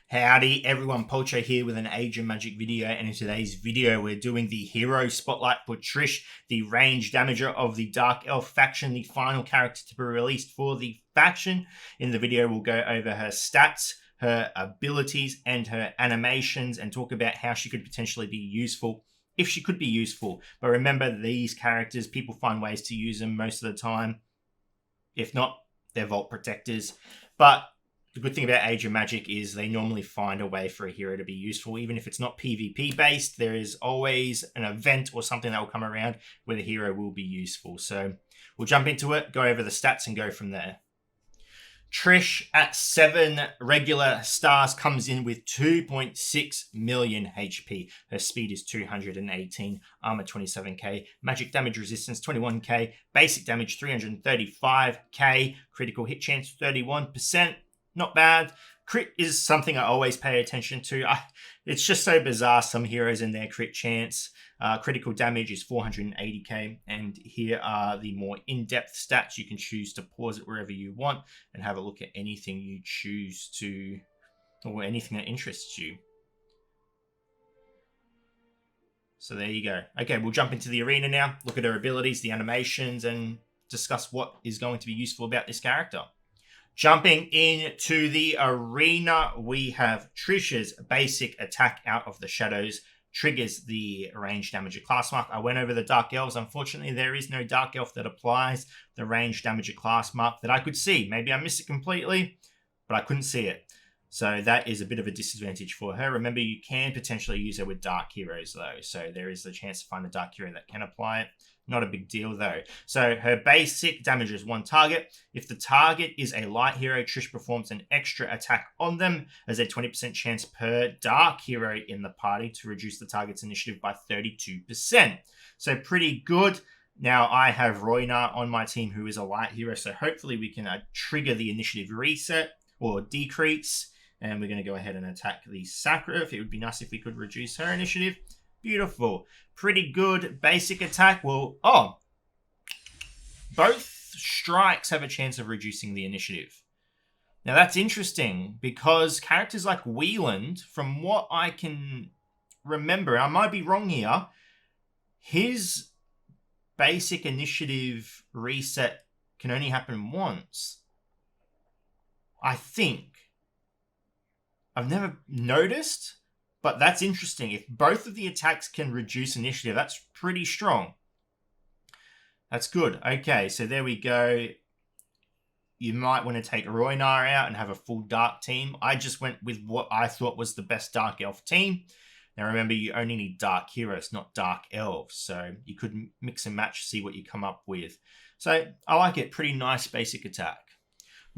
Howdy everyone, Pocho here with an Age of Magic video, and in today's video we're doing the Hero Spotlight for Triish, the range damager of the Dark Elf faction, the final character to be released for the faction. In the video we'll go over her stats, her abilities, and her animations, and talk about how she could potentially be useful, if she could be useful. But remember, these characters, people find ways to use them most of the time. If not, they're Vault Protectors. But the good thing about Age of Magic is they normally find a way for a hero to be useful. Even if it's not PvP based, there is always an event or something that will come around where the hero will be useful. So we'll jump into it, go over the stats, and go from there. Triish at 7 regular stars comes in with 2.6 million HP. Her speed is 218, armor 27k, magic damage resistance 21k, basic damage 335k, critical hit chance 31%. Not bad. Crit is something I always pay attention to. It's just so bizarre, some heroes and their crit chance. Critical damage is 480k, and here are the more in-depth stats. You can choose to pause it wherever you want and have a look at anything you choose to, or anything that interests you. So there you go. Okay, we'll jump into the arena now, look at her abilities, the animations, and discuss what is going to be useful about this character. Jumping into the arena, we have Triish's basic attack Out of the Shadows. Triggers the range damager class mark. I went over the Dark Elves. Unfortunately, there is no Dark Elf that applies the range damager class mark that I could see. Maybe I missed it completely, but I couldn't see it. So that is a bit of a disadvantage for her. Remember, you can potentially use her with Dark Heroes, though. So there is the chance to find a Dark Hero that can apply it. Not a big deal, though. So her basic damages one target. If the target is a light hero, Triish performs an extra attack on them. There's a 20% chance per dark hero in the party to reduce the target's initiative by 32%. So pretty good. Now, I have Roynar on my team, who is a light hero, so hopefully we can trigger the initiative reset or decrease. And we're going to go ahead and attack the Sacrif. It would be nice if we could reduce her initiative. Beautiful. Pretty good basic attack. Well, both strikes have a chance of reducing the initiative. Now, that's interesting because characters like Wieland, from what I can remember, I might be wrong here, his basic initiative reset can only happen once. I think. I've never noticed, but that's interesting. If both of the attacks can reduce initiative, that's pretty strong. That's good. Okay, so there we go. You might want to take Roynar out and have a full Dark team. I just went with what I thought was the best Dark Elf team. Now remember, you only need Dark Heroes, not Dark Elves. So you could mix and match, see what you come up with. So I like it. Pretty nice basic attack.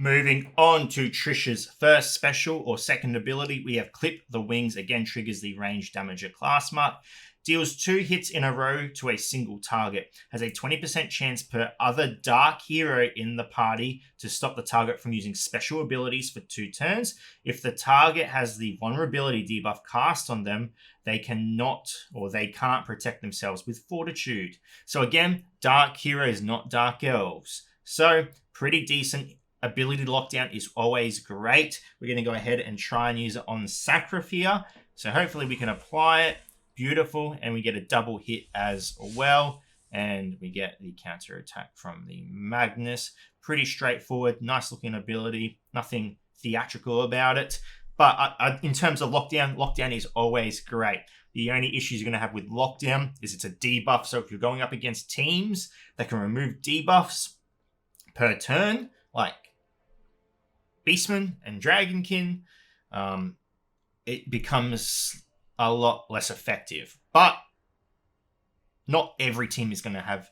Moving on to Triish's first special or second ability, we have Clip the Wings. Again, triggers the range damager class mark. Deals 2 hits in a row to a single target. Has a 20% chance per other dark hero in the party to stop the target from using special abilities for 2 turns. If the target has the vulnerability debuff cast on them, they cannot or they can't protect themselves with Fortitude. So again, dark heroes, not dark elves. So pretty decent. Ability lockdown is always great. We're going to go ahead and try and use it on Sacrif here. So hopefully we can apply it. Beautiful. And we get a double hit as well. And we get the counter attack from the Magnus. Pretty straightforward. Nice looking ability. Nothing theatrical about it. But in terms of lockdown, lockdown is always great. The only issues you're going to have with lockdown is it's a debuff. So if you're going up against teams that can remove debuffs per turn, like Beastman and Dragonkin, it becomes a lot less effective. But not every team is going to have,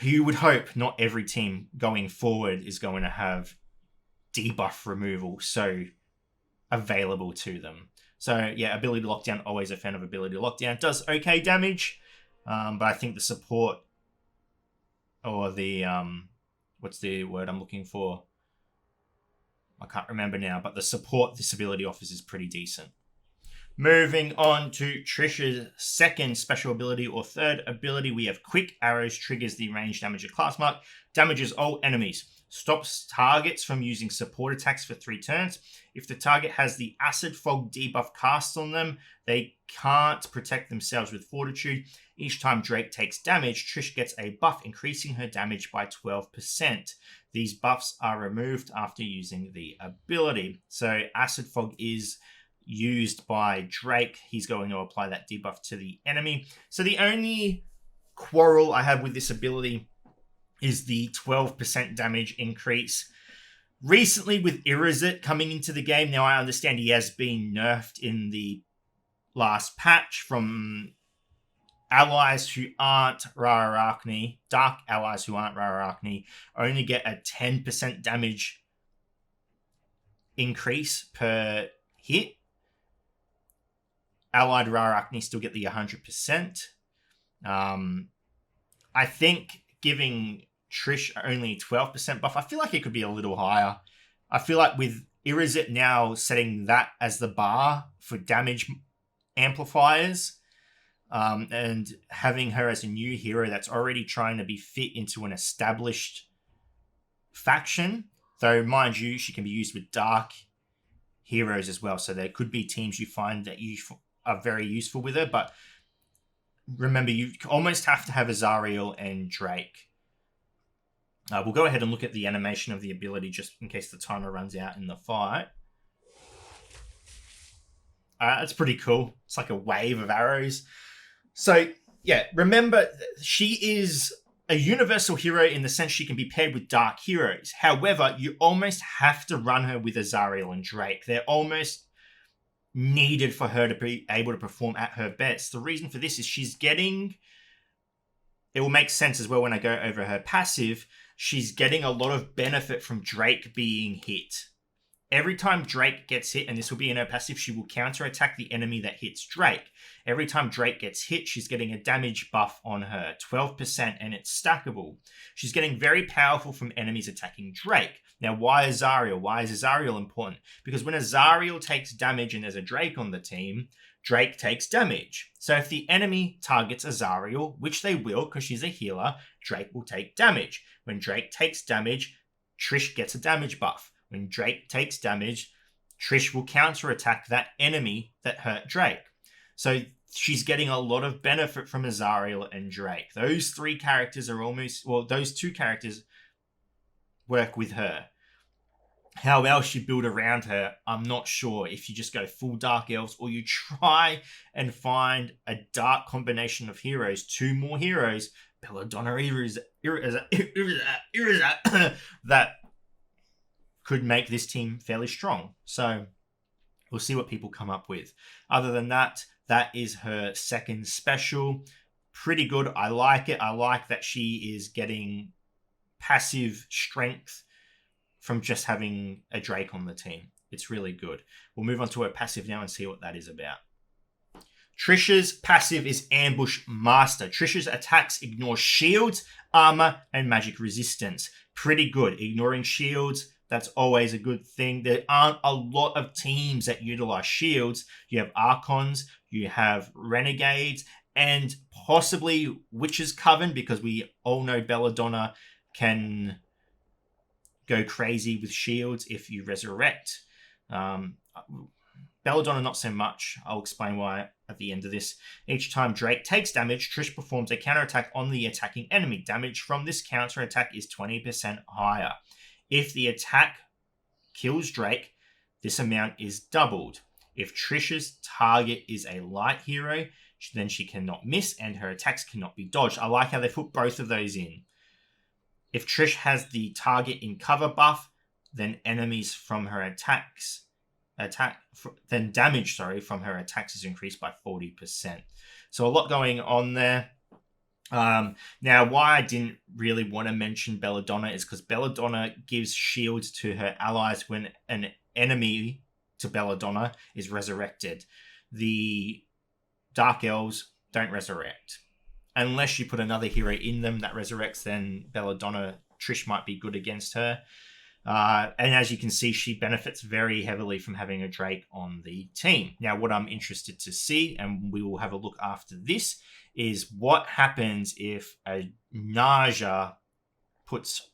you would hope not every team going forward is going to have debuff removal so available to them. So yeah, ability lockdown, always a fan of ability lockdown. Does okay damage, but I think the support or the, what's the word I'm looking for? I can't remember now, but the support this ability offers is pretty decent. Moving on to Trish's second special ability or third ability, we have Quick Arrows. Triggers the range damager class mark. Damages all enemies. Stops targets from using support attacks for 3 turns. If the target has the Acid Fog debuff cast on them, they can't protect themselves with Fortitude. Each time Drake takes damage, Trish gets a buff increasing her damage by 12%. These buffs are removed after using the ability. So Acid Fog is used by Drake. He's going to apply that debuff to the enemy. So the only quarrel I have with this ability is the 12% damage increase. Recently, with Irizit coming into the game, now I understand he has been nerfed in the last patch from allies who aren't Rararachni, dark allies who aren't Rararachni, only get a 10% damage increase per hit. Allied Rararachni still get the 100%. I think giving Trish only 12% buff, I feel like it could be a little higher. I feel like with Irizit now setting that as the bar for damage amplifiers, and having her as a new hero that's already trying to be fit into an established faction, though mind you, she can be used with dark heroes as well, so there could be teams you find that you are very useful with her, but remember, you almost have to have Azariel and Drake. We'll go ahead and look at the animation of the ability just in case the timer runs out in the fight. It's pretty cool. It's like a wave of arrows. So, yeah, remember, she is a universal hero in the sense she can be paired with dark heroes. However, you almost have to run her with Azariel and Drake. They're almost needed for her to be able to perform at her best. The reason for this is she's getting... It will make sense as well when I go over her passive. She's getting a lot of benefit from Drake being hit. Every time Drake gets hit, and this will be in her passive, she will counterattack the enemy that hits Drake. Every time Drake gets hit, she's getting a damage buff on her, 12%, and it's stackable. She's getting very powerful from enemies attacking Drake. Now, why Azariel? Why is Azariel important? Because when Azariel takes damage and there's a Drake on the team, Drake takes damage. So if the enemy targets Azariel, which they will because she's a healer, Drake will take damage. When Drake takes damage, Trish gets a damage buff. When Drake takes damage, Trish will counterattack that enemy that hurt Drake. So she's getting a lot of benefit from Azariel and Drake. Those 3 characters are almost... Well, those 2 characters work with her. How else you build around her, I'm not sure. If you just go full Dark Elves or you try and find a dark combination of heroes, 2 more heroes, Belladonna, that could make this team fairly strong. So we'll see what people come up with. Other than that, that is her second special. Pretty good. I like it. I like that she is getting passive strength from just having a Drake on the team. It's really good. We'll move on to her passive now and see what that is about. Trish's passive is Ambush Master. Trish's attacks ignore shields, armor, and magic resistance. Pretty good. Ignoring shields, that's always a good thing. There aren't a lot of teams that utilize shields. You have Archons, you have Renegades, and possibly Witch's Coven, because we all know Belladonna can go crazy with shields if you resurrect. Belladonna, not so much. I'll explain why at the end of this. Each time Drake takes damage, Trish performs a counterattack on the attacking enemy. Damage from this counterattack is 20% higher. If the attack kills Drake, this amount is doubled. If Trish's target is a light hero, then she cannot miss and her attacks cannot be dodged. I like how they put both of those in. If Trish has the target in cover buff, then enemies from her damage from her attacks is increased by 40%. So a lot going on there. Now, why I didn't really want to mention Belladonna is because Belladonna gives shields to her allies when an enemy to Belladonna is resurrected. The Dark Elves don't resurrect. Unless you put another hero in them that resurrects, then Belladonna, Trish might be good against her. And as you can see, she benefits very heavily from having a Drake on the team. Now, what I'm interested to see, and we will have a look after this, is what happens if a Naja puts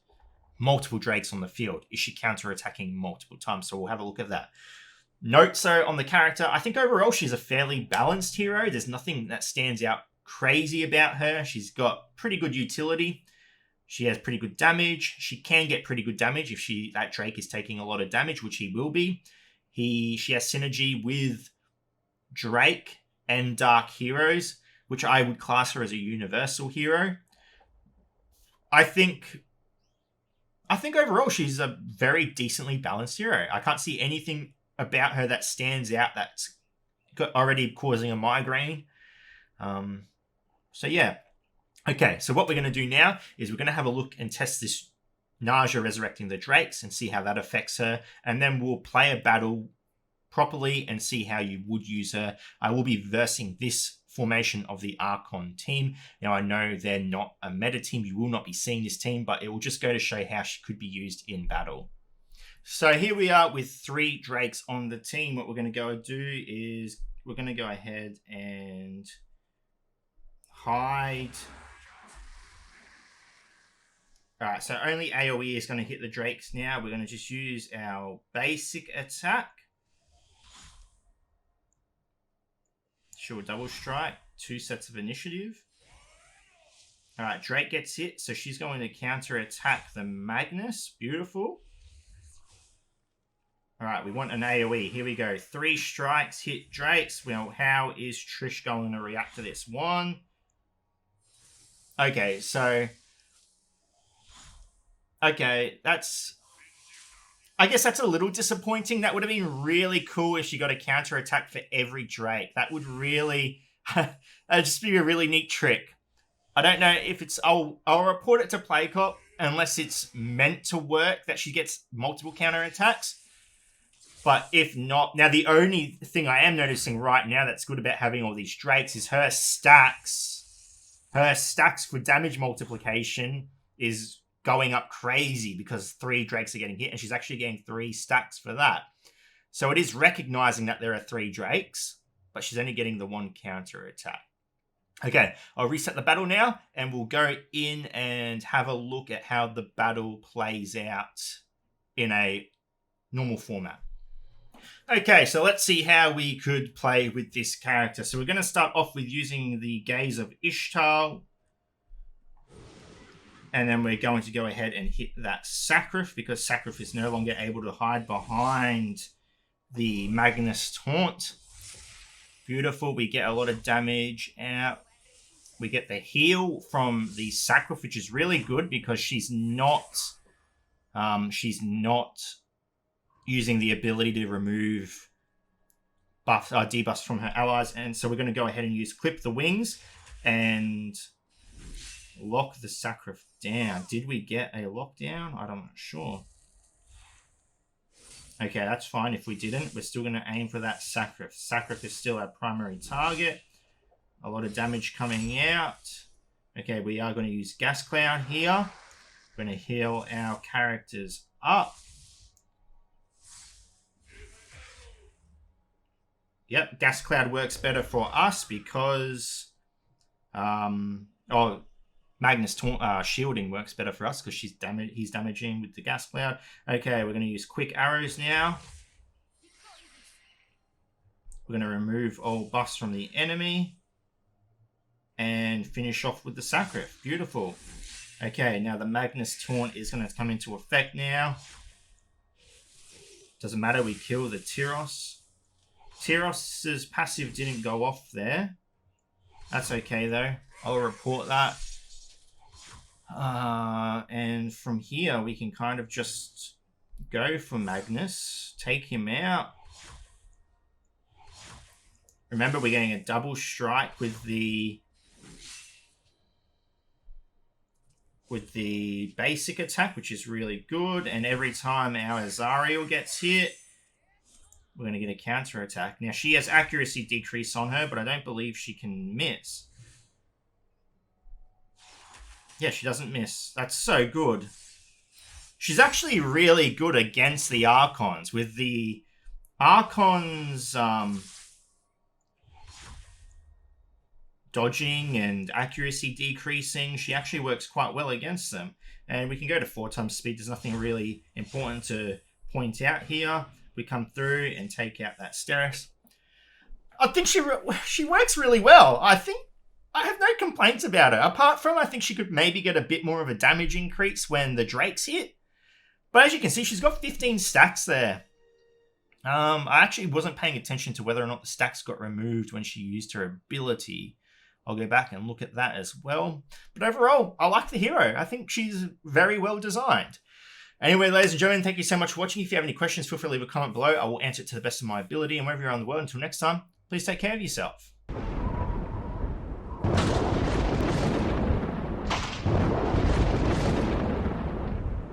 multiple Drakes on the field. Is she counter-attacking multiple times? So we'll have a look at that. Notes though on the character, I think overall she's a fairly balanced hero. There's nothing that stands out crazy about her. She's got pretty good utility. She has pretty good damage. She can get pretty good damage if that Drake is taking a lot of damage, which he will be. She has synergy with Drake and Dark heroes, which I would class her as a universal hero. I think overall she's a very decently balanced hero. I can't see anything about her that stands out that's already causing a migraine. So yeah. Okay, so what we're going to do now is we're going to have a look and test this Naja resurrecting the Drakes and see how that affects her. And then we'll play a battle properly and see how you would use her. I will be versing this formation of the Archon team. Now, I know they're not a meta team. You will not be seeing this team, but it will just go to show how she could be used in battle. So here we are with 3 Drakes on the team. What we're going to go do is we're going to go ahead and hide. Alright, so only AoE is going to hit the Drakes now. We're going to just use our basic attack. Sure, double strike. 2 sets of initiative. Alright, Drake gets hit, so she's going to counter attack the Magnus. Beautiful. Alright, we want an AoE. Here we go. 3 strikes hit Drakes. Well, how is Trish going to react to this? 1. Okay, so... Okay, I guess that's a little disappointing. That would have been really cool if she got a counter attack for every Drake. That would really... that'd just be a really neat trick. I don't know if it's... I'll report it to PlayCop unless it's meant to work that she gets multiple counter attacks. But if not... Now, the only thing I am noticing right now that's good about having all these Drakes is her stacks. Her stacks for damage multiplication is going up crazy because 3 Drakes are getting hit, and she's actually getting 3 stacks for that. So it is recognizing that there are 3 Drakes, but she's only getting the 1 counter attack. Okay, I'll reset the battle now, and we'll go in and have a look at how the battle plays out in a normal format. Okay, so let's see how we could play with this character. So we're going to start off with using the Gaze of Ishtar. And then we're going to go ahead and hit that Sacrif, because Sacrif is no longer able to hide behind the Magnus Taunt. Beautiful. We get a lot of damage out. We get the heal from the Sacrif, which is really good because she's not using the ability to remove debuffs from her allies. And so we're going to go ahead and use Clip the Wings and lock the Sacrif down. Did we get a lockdown? I'm not sure. Okay, that's fine if we didn't. We're still going to aim for that Sacrif. Sacrif is still our primary target. A lot of damage coming out. Okay, we are going to use Gas Cloud here. We're going to heal our characters up. Yep, Gas Cloud works better for us because... Magnus shielding works better for us because he's damaging with the Gas Cloud. Okay, we're going to use Quick Arrows now. We're going to remove all buffs from the enemy. And finish off with the Sacrif. Beautiful. Okay, now the Magnus Taunt is going to come into effect now. Doesn't matter, we kill the Tyros. Tyros's passive didn't go off there. That's okay though. I'll report that. And from here, we can kind of just go for Magnus, take him out. Remember, we're getting a double strike with the basic attack, which is really good. And every time our Azariel gets hit, we're going to get a counter attack. Now, she has accuracy decrease on her, but I don't believe she can miss. Yeah, she doesn't miss. That's so good. she's actually really good against the Archons. With the Archons dodging and accuracy decreasing, she actually works quite well against them. And we can go to 4 times speed. There's nothing really important to point out here. We come through and take out that Steris. I think she works really well. I think I have no complaints about her. Apart from, I think she could maybe get a bit more of a damage increase when the Drakes hit. But as you can see, she's got 15 stacks there. I actually wasn't paying attention to whether or not the stacks got removed when she used her ability. I'll go back and look at that as well. But overall, I like the hero. I think she's very well designed. Anyway, ladies and gentlemen, thank you so much for watching. If you have any questions, feel free to leave a comment below. I will answer it to the best of my ability. And wherever you're on the world, until next time, please take care of yourself.